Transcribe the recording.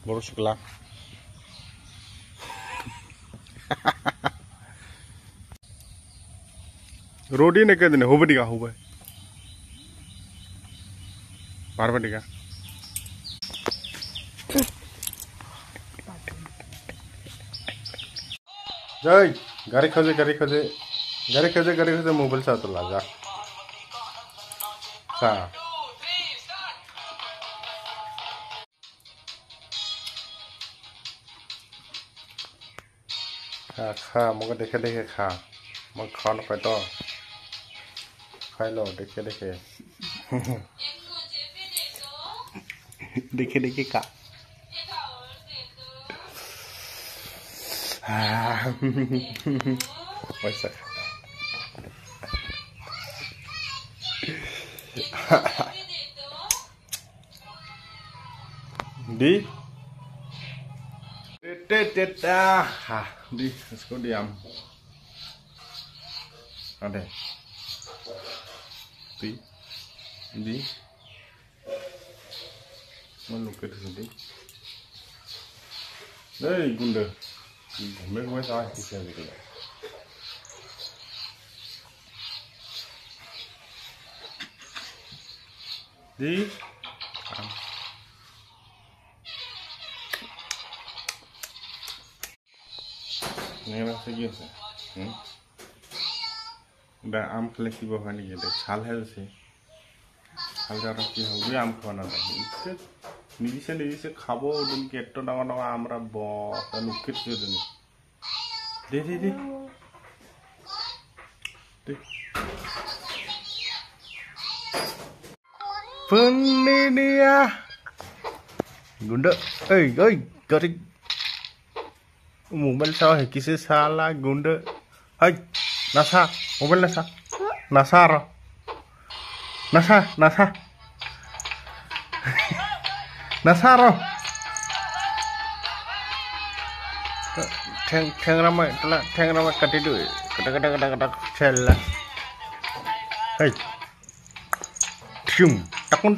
Baru sekolah. Rodi ne ke dine hobe diga hobe. Parbe diga. Jai, gari khoje mobile sa to la ja. Sa. खा मग देखे खा मग खान पे तो खाई लो देखे देखे खा वैसा दी đi let's go diam ada di mana ke sini đây gunda mấy quay sai thì sao vậy đi Ini rasa gimana? Udah am kolektif bawa nih gitu. Hal sih. Hal cara sih hobi am kawan ada. Itu nidi se khabo dan keto nama amra bo dan ukit gitu nih. Deh. Puni dia. Gunda, garing. Mobile सा है किसे साला गुंड है नशा mobile नशा रो ठेंगरा में कटी दो कटा चल है टकुन